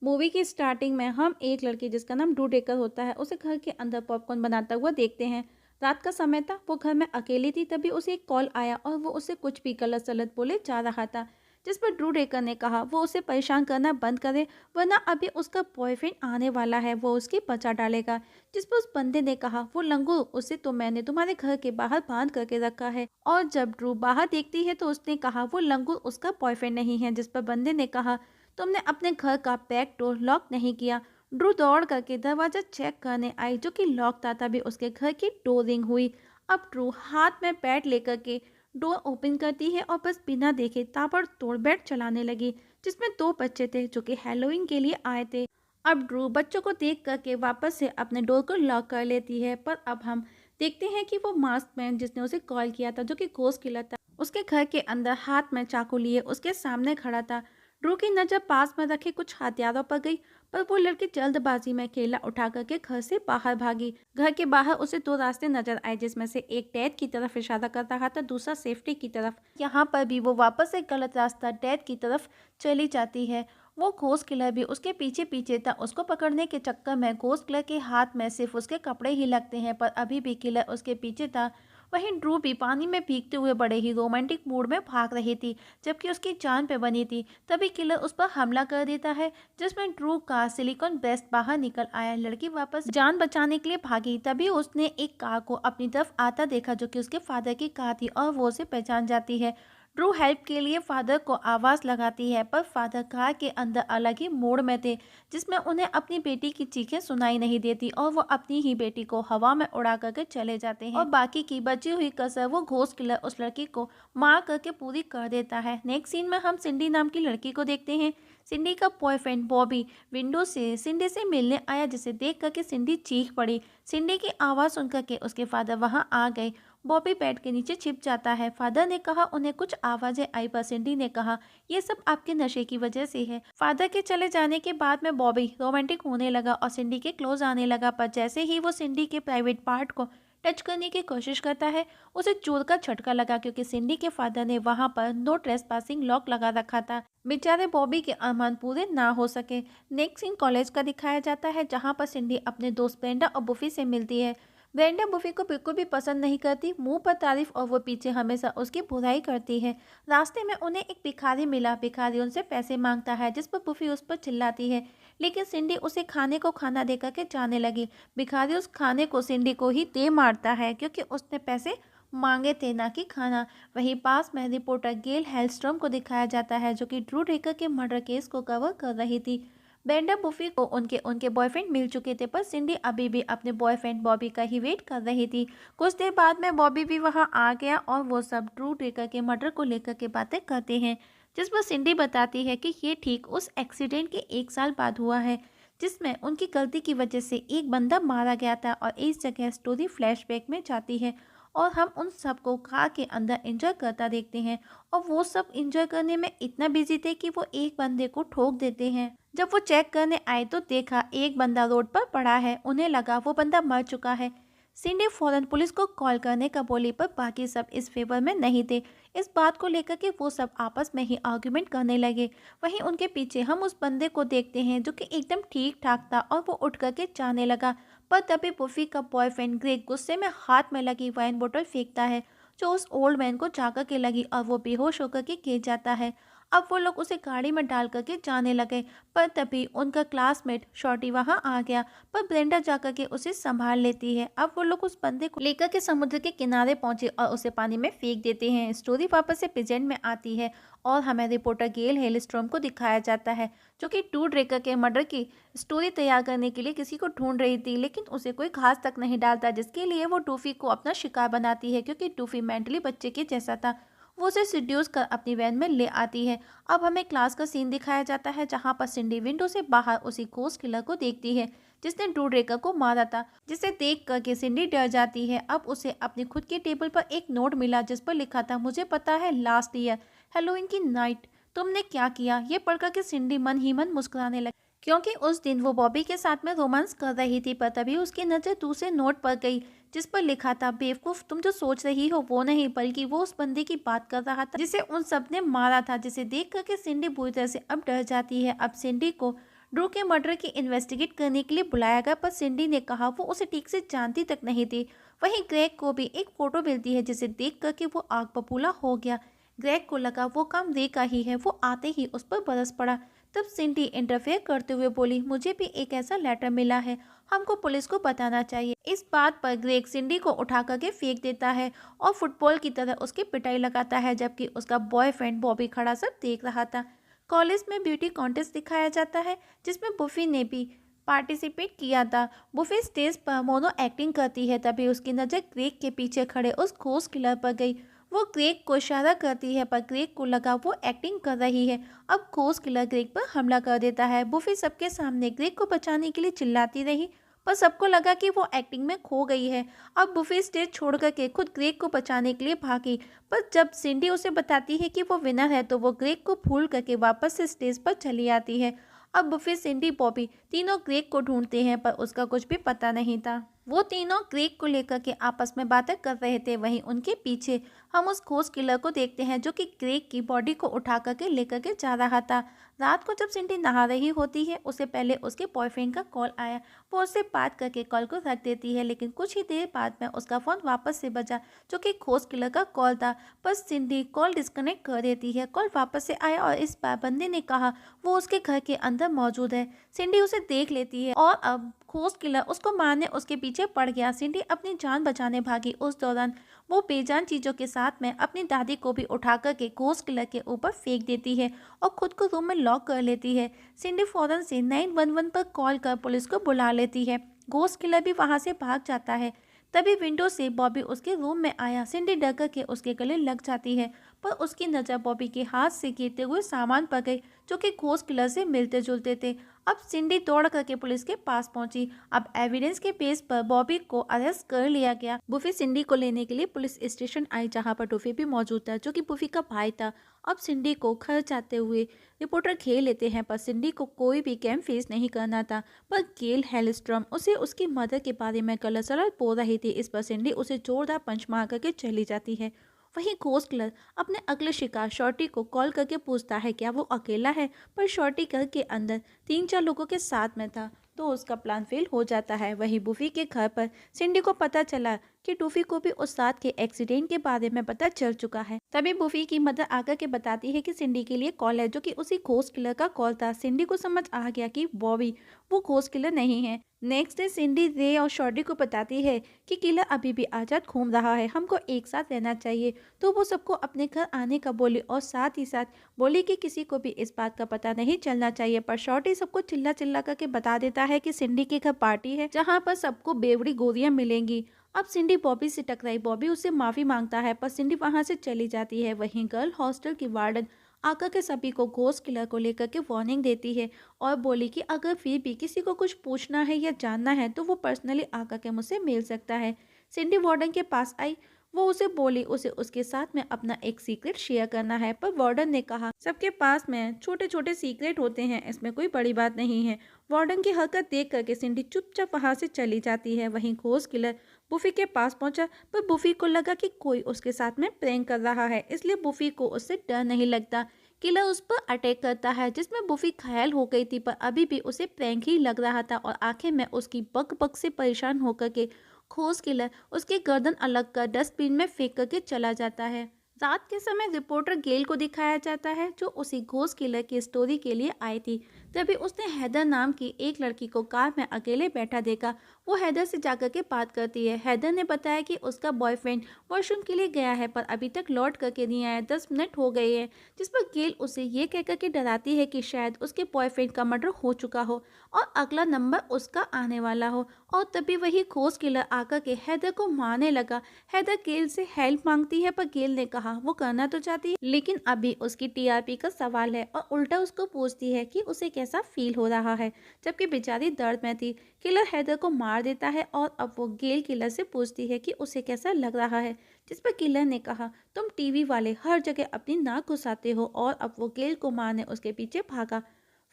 Movie की starting में हम एक लड़की जिसका नाम ड्रू डेकर होता है उसे घर के अंदर पॉपकॉर्न बनाता हुआ देखते हैं। रात का समय था, वो घर में अकेली थी, तभी उसे एक कॉल आया और वो उसे कुछ भी गलत सलत बोले जा रहा था। जिस पर ड्रू डेकर ने कहा वो उसे परेशान करना बंद करे, वरना अभी उसका बॉयफ्रेंड आने वाला है, वो उसकी बचा डालेगा। जिस पर उस बंदे ने कहा वो लंगूर, उसे तो मैंने तुम्हारे घर के बाहर बांध करके रखा है। और जब ड्रू बाहर देखती है तो उसने कहा वो लंगूर उसका बॉयफ्रेंड नहीं है। जिस पर बंदे ने कहा तुमने अपने घर का बैक डोर लॉक नहीं किया। ड्रू दौड़ करके दरवाजा चेक करने आई जो कि लॉक था, तभी उसके घर की डोर रिंग हुई। अब ड्रू हाथ में बैट लेकर के डोर ओपन करती है और बस बिना देखे ताबड़तोड़ बैट चलाने लगी, जिसमें दो बच्चे थे जो कि हैलोवीन के लिए आए थे। अब ड्रू बच्चों को देख करके वापस से अपने डोर को लॉक कर लेती है, पर अब हम देखते हैं कि वो मास्क मैन जिसने उसे कॉल किया था, जो कि घोस्ट किलर था, उसके घर के अंदर हाथ में चाकू लिए उसके सामने खड़ा था। ड्रू की नजर पास में रखे कुछ हथियारों पर गई, पर वो लड़की जल्दबाजी में केला उठा करके घर से बाहर भागी। घर के बाहर उसे दो रास्ते नजर आए, जिसमें से एक डेथ की तरफ इशारा कर रहा था, दूसरा सेफ्टी की तरफ। यहाँ पर भी वो वापस एक गलत रास्ता डेथ की तरफ चली जाती है। वो घोस्ट किलर भी उसके पीछे पीछे था। उसको पकड़ने के चक्कर में घोस्ट किलर के हाथ में सिर्फ उसके कपड़े ही लगते हैं, पर अभी भी किलर उसके पीछे था। वहीं ड्रू भी पानी में भीगते हुए बड़े ही रोमांटिक मूड में भाग रही थी, जबकि उसकी जान पे बनी थी। तभी किलर उस पर हमला कर देता है, जिसमें ड्रू का सिलिकॉन ब्रेस्ट बाहर निकल आया। लड़की वापस जान बचाने के लिए भागी, तभी उसने एक कार को अपनी तरफ आता देखा जो कि उसके फादर की कार थी, और वो उसे पहचान जाती है। ड्रू हेल्प के लिए फादर को आवाज लगाती है, पर फादर कार के अंदर अलग ही मोड में थे, जिसमें उन्हें अपनी बेटी की चीखें सुनाई नहीं देती, और वो अपनी ही बेटी को हवा में उड़ा करके चले जाते हैं। और बाकी की बची हुई कसर वो घोस्ट किलर उस लड़की को मार करके पूरी कर देता है। नेक्स्ट सीन में हम सिंडी नाम की लड़की को देखते हैं। सिंडी का बॉयफ्रेंड बॉबी विंडो से सिंडी से मिलने आया, जिसे देख करके सिंडी चीख पड़ी। सिंडी की आवाज़ सुन करके उसके फादर वहां आ गए। बॉबी बेड के नीचे छिप जाता है। फादर ने कहा उन्हें कुछ आवाजें आई, पर सिंडी ने कहा ये सब आपके नशे की वजह से है। फादर के चले जाने के बाद में बॉबी रोमांटिक होने लगा और सिंडी के क्लोज आने लगा, पर जैसे ही वो सिंडी के प्राइवेट पार्ट को टच करने की कोशिश करता है, उसे चोट का झटका लगा, क्योंकि सिंडी के फादर ने वहां पर नो ट्रेसपासिंग लॉक लगा रखा था। बेचारे बॉबी के अरमान पूरे ना हो सके। नेक्स्ट सीन कॉलेज का दिखाया जाता है, जहां पर सिंडी अपने दोस्त ब्रेंडा और बुफी से मिलती है। ब्रेंडा बुफी को बिल्कुल भी पसंद नहीं करती, मुंह पर तारीफ और वो पीछे हमेशा उसकी बुराई करती है। रास्ते में उन्हें एक भिखारी मिला। भिखारी उनसे पैसे मांगता है, जिस पर बुफी उस पर चिल्लाती है, लेकिन सिंडी उसे खाने को खाना देकर के जाने लगी। भिखारी उस खाने को सिंडी को ही दे मारता है, क्योंकि उसने पैसे मांगे थे, ना कि खाना। वहीं पास में रिपोर्टर गेल हेलस्ट्रॉम को दिखाया जाता है, जो कि ड्रू डेकर के मर्डर केस को कवर कर रही थी। बेंडा बुफी को उनके उनके बॉयफ्रेंड मिल चुके थे, पर सिंडी अभी भी अपने बॉयफ्रेंड बॉबी का ही वेट कर रही थी। कुछ देर बाद में बॉबी भी वहां आ गया, और वो सब ड्रू डेकर के मर्डर को लेकर के बातें करते हैं, जिस पर सिंडी बताती है कि ये ठीक उस एक्सीडेंट के 1 साल बाद हुआ है, जिसमें उनकी गलती की वजह से एक बंदा मारा गया था। और इस जगह स्टोरी फ्लैशबैक में जाती है, और हम उन सबको कार के अंदर एंजॉय करता देखते हैं। और वो सब एंजॉय करने में इतना बिजी थे कि वो एक बंदे को ठोक देते हैं। जब वो चेक करने आए तो देखा एक बंदा रोड पर पड़ा है। उन्हें लगा वो बंदा मर चुका है। सिंडी फौरन पुलिस को कॉल करने का बोली, पर बाकी सब इस फेवर में नहीं थे। इस बात को लेकर के वो सब आपस में ही आर्ग्यूमेंट करने लगे। वहीं उनके पीछे हम उस बंदे को देखते हैं, जो कि एकदम ठीक ठाक था, और वो उठ करके जाने लगा। पर तभी बुफी का बॉयफ्रेंड ग्रेग गुस्से में हाथ में लगी वाइन बोतल फेंकता है, जो उस ओल्ड मैन को जाकर के लगी, और वो बेहोश होकर के गिर जाता है। अब वो लोग उसे गाड़ी में डाल करके जाने लगे, पर तभी उनका क्लासमेट शॉर्टी वहां आ गया, पर ब्रेंडा जाकर के उसे संभाल लेती है। अब वो लोग उस बंदे को लेकर के समुद्र के किनारे पहुंचे और उसे पानी में फेंक देते हैं। स्टोरी वापस से प्रेजेंट में आती है, और हमें रिपोर्टर गेल हेलस्ट्रॉम को दिखाया जाता है, जो कि ड्रू डेकर के मर्डर की स्टोरी तैयार करने के लिए किसी को ढूंढ रही थी, लेकिन उसे कोई घास तक नहीं डालता, जिसके लिए वो टूफी को अपना शिकार बनाती है, क्योंकि टूफी मेंटली बच्चे के जैसा था। वो उसे सिड्यूस कर अपनी वैन में ले आती है। अब हमें क्लास का सीन दिखाया जाता है, जहां पर सिंडी विंडो से बाहर उसी घोस्ट किलर को देखती है, जिसने ड्रू डेकर को मारा था, जिसे देख करके सिंडी डर जाती है। अब उसे अपनी खुद की टेबल पर एक नोट मिला, जिस पर लिखा था, मुझे पता है लास्ट ईयर हेलोवीन की नाइट तुमने क्या किया। ये पढ़कर के सिंडी मन ही मन मुस्कुराने लगी, क्योंकि उस दिन वो बॉबी के साथ में रोमांस कर रही थी। पर तभी उसकी नजर दूसरे नोट पर गई, जिस पर लिखा था, बेवकूफ तुम जो सोच रही हो वो नहीं, बल्कि वो उस बंदे की बात कर रहा था जिसे उन सब ने मारा था। जिसे देख करके सिंडी बुरी तरह से अब डर जाती है। अब सिंडी को ड्रू के मर्डर की इन्वेस्टिगेट करने के लिए बुलाया गया, पर सिंडी ने कहा वो उसे ठीक से जानती तक नहीं थी। वहीं ग्रेग को भी एक फोटो मिलती है जिसे देख करके वो आग बबूला हो गया। ग्रेग को लगा वो काम रे का ही है, वो आते ही उस पर बरस पड़ा। तब सिंडी इंटरफेयर करते हुए बोली, मुझे भी एक ऐसा लेटर मिला है, हमको पुलिस को बताना चाहिए। इस बात पर ग्रेग सिंडी को उठा करके फेंक देता है और फुटबॉल की तरह उसकी पिटाई लगाता है, जबकि उसका बॉयफ्रेंड बॉबी खड़ा सब देख रहा था। कॉलेज में ब्यूटी कॉन्टेस्ट दिखाया जाता है जिसमें बुफी ने भी पार्टिसिपेट किया था। बुफी स्टेज पर मोनो एक्टिंग करती है, तभी उसकी नज़र ग्रेग के पीछे खड़े उस घोस्ट किलर पर गई। वो ग्रेग को इशारा करती है, पर ग्रेग को लगा वो एक्टिंग कर रही है। अब घोस्ट किलर ग्रेग पर हमला कर देता है। बुफी सबके सामने ग्रेग को बचाने के लिए चिल्लाती रही, पर सबको लगा कि वो एक्टिंग में खो गई है। अब बुफी स्टेज छोड़ करके खुद ग्रेग को बचाने के लिए भागी, पर जब सिंडी उसे बताती है कि वो विनर है तो वो ग्रेग को भूल करके वापस से स्टेज पर चली आती है। अब बुफी, सिंडी, बॉबी तीनों ग्रेग को ढूंढते हैं, पर उसका कुछ भी पता नहीं था। वो तीनों ग्रेग को लेकर के आपस में बातें कर रहे थे। वहीं उनके पीछे हम उस घोस्ट किलर को देखते हैं जो कि ग्रेग की बॉडी को उठा करके लेकर के जा रहा था। रात को जब सिंडी नहा रही होती है, उससे पहले उसके बॉयफ्रेंड का कॉल आया। वो उससे बात करके कॉल को रख देती है, लेकिन कुछ ही देर बाद में उसका फ़ोन वापस से बजा, जो कि घोस्ट किलर का कॉल था। पर सिंडी कॉल डिस्कनेक्ट कर देती है। कॉल वापस से आया और इस बार बंदे ने कहा वो उसके घर के अंदर मौजूद है। सिंडी उसे देख लेती है और अब घोस्ट किलर उसको मारने उसके पीछे पड़ गया। सिंडी अपनी जान बचाने भागी। उस दौरान वो बेजान चीज़ों के साथ में अपनी दादी को भी उठा करके घोस्ट किलर के ऊपर फेंक देती है और खुद को रूम में लॉक कर लेती है। सिंडी फौरन से 911 पर कॉल कर पुलिस को बुला लेती है। घोस्ट किलर भी वहां से भाग जाता है। तभी विंडो से बॉबी उसके रूम में आया। सिंडी डर करके उसके गले लग जाती है, पर उसकी नज़र बॉबी के हाथ से गिरते हुए सामान पर गई जो कि घोस्ट किलर से मिलते जुलते थे। अब सिंडी दौड़ करके पुलिस के पास पहुंची। अब एविडेंस के बेस पर बॉबी को अरेस्ट कर लिया गया। बुफी सिंडी को लेने के लिए पुलिस स्टेशन आई, जहां पर टूफी भी मौजूद था जो कि बुफी का भाई था। अब सिंडी को घर जाते हुए रिपोर्टर घेर लेते हैं, पर सिंडी को कोई भी कैम फेस नहीं करना था। पर गेल हेलस्ट्रॉम उसे उसकी मदर के बारे में गलत सलत बोल रही थी। इस पर सिंडी उसे जोरदार पंच मार करके चली जाती है। वहीं घोस्ट किलर अपने अगले शिकार शॉर्टी को कॉल करके पूछता है क्या वो अकेला है, पर शॉर्टी घर के अंदर 3-4 लोगों के साथ में था, तो उसका प्लान फेल हो जाता है। वहीं बुफी के घर पर सिंडी को पता चला कि टूफी को भी उस रात के एक्सीडेंट के बारे में पता चल चुका है। तभी बुफी की मदर आकर के बताती है कि सिंडी के लिए कॉल है, जो कि उसी घोस्ट किलर का कॉल था। सिंडी को समझ आ गया कि बॉबी वो घोस्ट किलर नहीं है। नेक्स्ट डे सिंडी रे और शॉर्टी को बताती है कि किलर अभी भी आजाद घूम रहा है, हमको एक साथ रहना चाहिए। तो वो सबको अपने घर आने का बोली और साथ ही साथ बोली कि किसी को भी इस बात का पता नहीं चलना चाहिए। पर शॉर्टी सबको चिल्ला चिल्ला करके बता देता है कि सिंडी के घर पार्टी है जहाँ पर सबको बेवड़ी गोरियां मिलेंगी। अब सिंडी बॉबी से टकराई। बॉबी उससे माफी मांगता है, पर सिंडी वहां से चली जाती है। वहीं गर्ल हॉस्टल की वार्डन आकर के सभी को घोस्ट किलर को लेकर के वार्निंग देती है और बोली कि अगर फिर भी किसी को कुछ पूछना है या जानना है तो वो पर्सनली आकर के मुझसे मिल सकता है। सिंडी वार्डन के पास आई। वो उसे बोली उसे उसके साथ में अपना एक सीक्रेट शेयर करना है, पर वार्डन ने कहा सबके पास में छोटे छोटे सीक्रेट होते हैं, इसमें कोई बड़ी बात नहीं है। वार्डन की हरकत देख करके सिंडी चुपचाप वहां से चली जाती है। वहीं घोस्ट किलर बुफी के पास पहुंचा, पर बुफी को लगा कि कोई उसके साथ में प्रैंक कर रहा है, इसलिए बुफी को उससे डर नहीं लगता। किलर उस पर अटैक करता है, जिसमें बुफी घायल हो गई थी, पर अभी भी उसे प्रैंक ही लग रहा था और आखिर में उसकी बक बक से परेशान होकर के घोस्ट किलर उसकी गर्दन अलग कर डस्टबिन में फेंक करके चला जाता है। रात के समय रिपोर्टर गेल को दिखाया जाता है जो उसी घोस्ट किलर की स्टोरी के लिए आई थी। तभी उसने हैदर नाम की एक लड़की को कार में अकेले बैठा देखा। वो हैदर से जाकर के बात करती है। हैदर ने बताया कि उसका बॉयफ्रेंड वॉशरूम के लिए गया है, पर अभी तक लौट करके नहीं आया, 10 मिनट हो गए हैं। जिस पर गेल उसे ये कहकर के डराती है कि शायद उसके बॉयफ्रेंड का मर्डर हो चुका हो और अगला नंबर उसका आने वाला हो। और तभी वही घोस्ट किलर आकर के हैदर को मारने लगा। हैदर गेल से हेल्प मांगती है, पर गेल ने कहा वो करना तो चाहती है, लेकिन अभी उसकी टीआरपी का सवाल है, और उल्टा उसको पूछती है कि उसे कैसा फील हो रहा है, जबकि बेचारी दर्द में थी। किलर हैदर को मार देता है और अब वो गेल किलर से पूछती है कि उसे कैसा लग रहा है, जिस पर किलर ने कहा तुम टीवी वाले हर जगह अपनी नाक घुसाते हो, और अब वो गेल को मारने उसके पीछे भागा।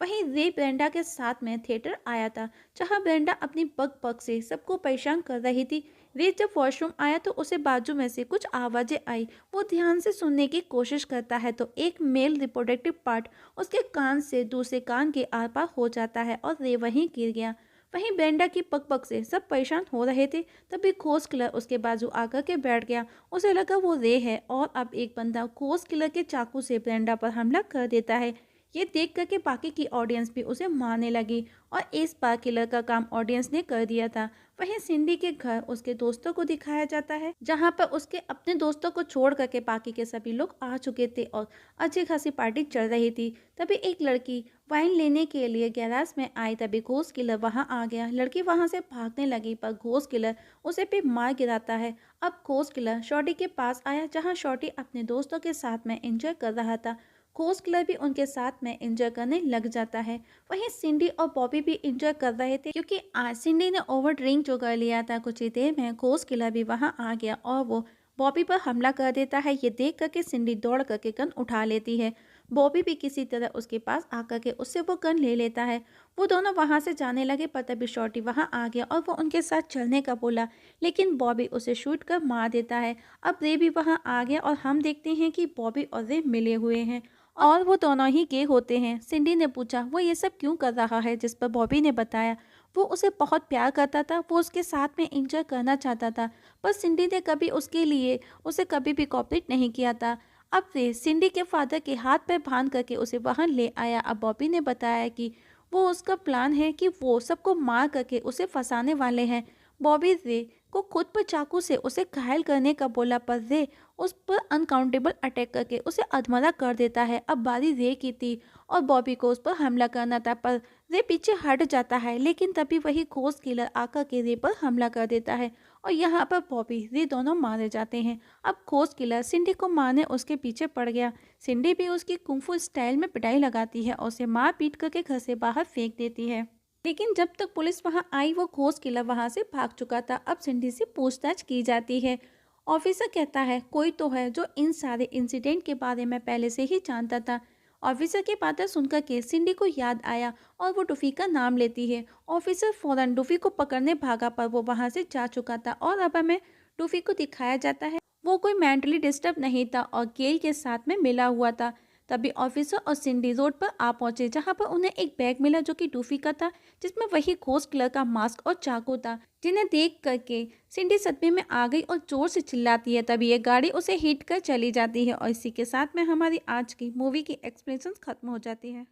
वहीं रे ब्रेंडा के साथ में थिएटर आया था, जहां ब्रेंडा अपनी बक बक से सबको परेशान कर रही थी। रे जब वॉशरूम आया तो उसे बाजू में से कुछ आवाज़ें आई। वो ध्यान से सुनने की कोशिश करता है तो एक मेल रिप्रोडक्टिव पार्ट उसके कान से दूसरे कान के आर पार हो जाता है और रे वहीं गिर गया। वहीं ब्रेंडा की पक से सब परेशान हो रहे थे। तभी खोस किलर उसके बाजू आकर के बैठ गया। उसे लगा वो रे है और अब एक बंदा खोस किलर के चाकू से ब्रेंडा पर हमला कर देता है। ये देख करके बाकी की ऑडियंस भी उसे मारने लगी और इस बार किलर का काम ऑडियंस ने कर दिया था। वहीं सिंडी के घर उसके दोस्तों को दिखाया जाता है, जहां पर उसके अपने दोस्तों को छोड़ करके बाकी के सभी लोग आ चुके थे और अच्छी खासी पार्टी चल रही थी। तभी एक लड़की वाइन लेने के लिए गैराज में आई। तभी घोस्ट किलर वहां आ गया। लड़की वहां से भागने लगी पर घोस्ट किलर उसे पे मार गिराता है। अब घोस्ट किलर शॉटी के पास आया, जहाँ शॉटी अपने दोस्तों के साथ में एंजॉय कर रहा था। घोस्ट किलर भी उनके साथ में एंजॉय करने लग जाता है। वहीं सिंडी और बॉबी भी एंजॉय कर रहे थे, क्योंकि आज सिंडी ने ओवर ड्रिंक जो कर लिया था। कुछ ही देर में घोस्ट किलर भी वहां आ गया और वो बॉबी पर हमला कर देता है। ये देख करके सिंडी दौड़ करके गन उठा लेती है। बॉबी भी किसी तरह उसके पास आकर के उससे वो गन ले लेता है। वो दोनों वहां से जाने लगे पर तभी शॉटी वहां आ गया और वो उनके साथ चलने का बोला, लेकिन बॉबी उसे शूट कर मार देता है। अब रे भी वहां आ गया और हम देखते हैं कि बॉबी और रे मिले हुए हैं और वो दोनों ही गे होते हैं। सिंडी ने पूछा वो ये सब क्यों कर रहा है, जिस पर बॉबी ने बताया वो उसे बहुत प्यार करता था, वो उसके साथ में एंजॉय करना चाहता था, पर सिंडी ने कभी उसके लिए उसे कभी भी कोऑपरेट नहीं किया था। अब वे सिंडी के फादर के हाथ पे बांध करके उसे वहां ले आया। अब बॉबी ने बताया कि वो उसका प्लान है कि वो सबको मार करके उसे फंसाने वाले हैं। बॉबी रे को खुद पर चाकू से उसे घायल करने का बोला, पर रे उस पर अनकाउंटेबल अटैक करके उसे अधमरा कर देता है। अब बारी रे की थी और बॉबी को उस पर हमला करना था, पर रे पीछे हट जाता है। लेकिन तभी वही घोस्ट किलर आकर के रे पर हमला कर देता है और यहाँ पर बॉबी रे दोनों मारे जाते हैं। अब घोस्ट किलर सिंडी को मारने उसके पीछे पड़ गया। सिंडी भी उसकी कुंफू स्टाइल में पिटाई लगाती है और उसे मार पीट करके घर से बाहर फेंक देती है। लेकिन जब तक पुलिस वहां आई वो घोस्ट किलर वहां से भाग चुका था। अब सिंडी से पूछताछ की जाती है। ऑफिसर कहता है कोई तो है जो इन सारे इंसिडेंट के बारे में पहले से ही जानता था। ऑफिसर की बातें सुनकर के सिंडी को याद आया और वो डुफी का नाम लेती है। ऑफिसर फौरन डुफी को पकड़ने भागा, पर वो वहां से जा चुका था और अब हमें डुफी को दिखाया जाता है वो कोई मेंटली डिस्टर्ब नहीं था और गेल के साथ में मिला हुआ था। तभी ऑफिसर और सिंडी रोड पर आ पहुंचे, जहां पर उन्हें एक बैग मिला जो कि डूफी का था, जिसमें वही घोस्ट किलर का मास्क और चाकू था। जिन्हें देख करके सिंडी सदमे में आ गई और जोर से चिल्लाती है। तभी ये गाड़ी उसे हिट कर चली जाती है और इसी के साथ में हमारी आज की मूवी की एक्सप्लेनेशन खत्म हो जाती है।